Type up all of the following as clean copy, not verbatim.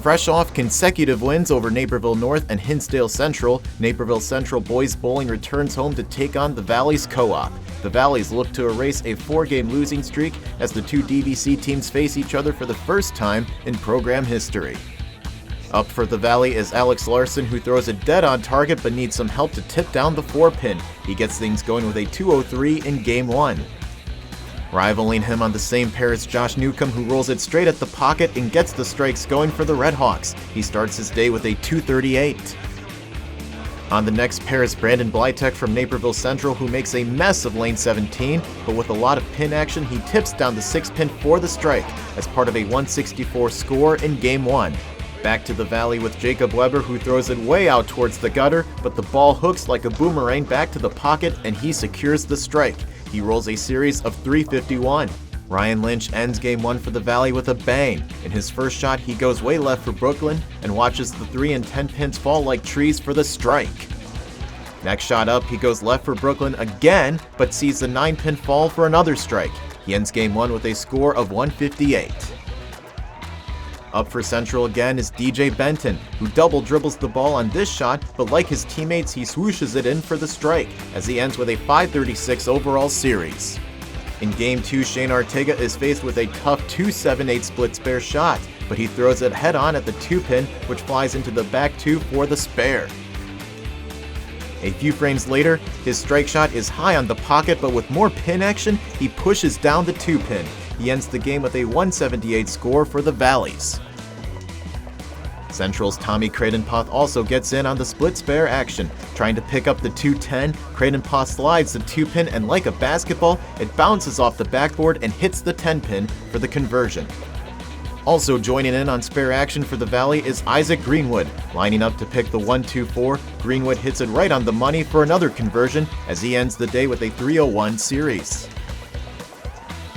Fresh off consecutive wins over Naperville North and Hinsdale Central, Naperville Central boys bowling returns home to take on the Valley's Co-op. The Valleys look to erase a 4-game losing streak as the two DVC teams face each other for the first time in program history. Up for the Valley is Alex Larson, who throws it dead on target but needs some help to tip down the 4-pin. He gets things going with a 203 in Game 1. Rivaling him on the same pair is Josh Newcomb, who rolls it straight at the pocket and gets the strikes going for the Redhawks. He starts his day with a 238. On the next pair is Brandon Blytek from Naperville Central, who makes a mess of lane 17, but with a lot of pin action, he tips down the 6-pin for the strike as part of a 164 score in Game 1. Back to the Valley with Jacob Weber, who throws it way out towards the gutter, but the ball hooks like a boomerang back to the pocket and he secures the strike. He rolls a series of 351. Ryan Lynch ends Game 1 for the Valley with a bang. In his first shot, he goes way left for Brooklyn and watches the 3 and 10 pins fall like trees for the strike. Next shot up, he goes left for Brooklyn again, but sees the 9-pin fall for another strike. He ends Game 1 with a score of 158. Up for Central again is DJ Benton, who double dribbles the ball on this shot, but like his teammates, he swooshes it in for the strike, as he ends with a 536 overall series. In Game 2, Shane Ortega is faced with a tough 278 split spare shot, but he throws it head-on at the 2-pin, which flies into the back 2 for the spare. A few frames later, his strike shot is high on the pocket, but with more pin action, he pushes down the 2-pin. He ends the game with a 178 score for the Valleys. Central's Tommy Creighton-Poth also gets in on the split spare action. Trying to pick up the 210, Creighton-Poth slides the 2-pin and like a basketball, it bounces off the backboard and hits the 10-pin for the conversion. Also joining in on spare action for the Valley is Isaac Greenwood. Lining up to pick the 1-2-4, Greenwood hits it right on the money for another conversion as he ends the day with a 301 series.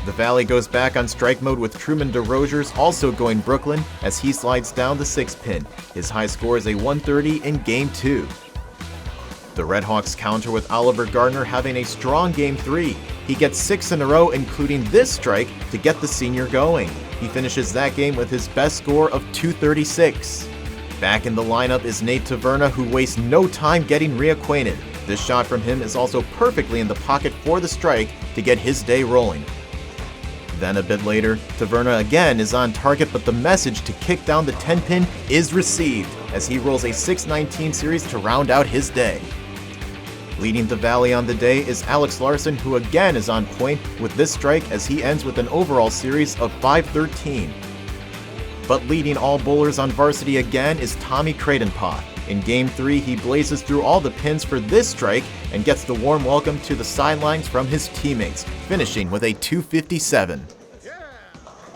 The Valley goes back on strike mode with Truman DeRogers also going Brooklyn as he slides down the 6-pin. His high score is a 130 in Game 2. The Redhawks counter with Oliver Gardner having a strong Game 3. He gets 6 in a row, including this strike, to get the senior going. He finishes that game with his best score of 236. Back in the lineup is Nate Taverna, who wastes no time getting reacquainted. This shot from him is also perfectly in the pocket for the strike to get his day rolling. Then a bit later, Taverna again is on target, but the message to kick down the 10-pin is received as he rolls a 619 series to round out his day. Leading the Valley on the day is Alex Larson, who again is on point with this strike as he ends with an overall series of 513. But leading all bowlers on varsity again is Tommy Creighton-Poth. In Game 3, he blazes through all the pins for this strike and gets the warm welcome to the sidelines from his teammates, finishing with a 257.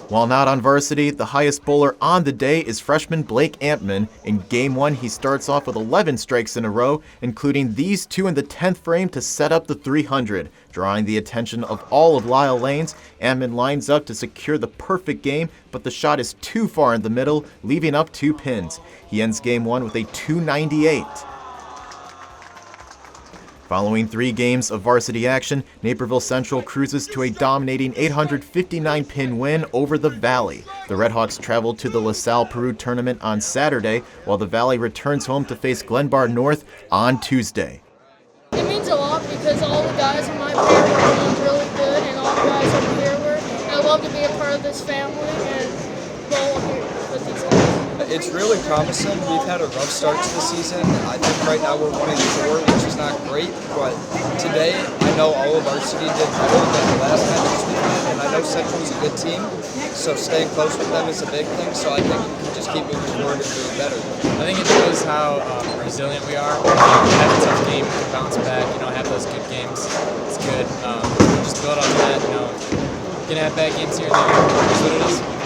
While not on varsity, the highest bowler on the day is freshman Blake Ampman. In Game 1, he starts off with 11 strikes in a row, including these 2 in the 10th frame to set up the 300. Drawing the attention of all of Lyle Lanes, Ampman lines up to secure the perfect game, but the shot is too far in the middle, leaving up 2 pins. He ends Game 1 with a 298. Following 3 games of varsity action, Naperville Central cruises to a dominating 859-pin win over the Valley. The Redhawks traveled to the LaSalle Peru tournament on Saturday, while the Valley returns home to face Glenbar North on Tuesday. It means a lot because all the guys in my family are doing really good, and all the guys over here were. I love to be a part of this family and bowl here with these guys. It's really promising. We've had a rough start to the season. I think right now we're 1-4, which is not great, but today I know all of our city did better than the last matches we had, and I know Central's a good team, so staying close with them is a big thing, so I think we can just keep moving forward and doing better. I think it shows how resilient we are. We have a tough game, we can bounce back, have those good games. It's good. Just build on that, gonna have bad games here and there. That's what it is.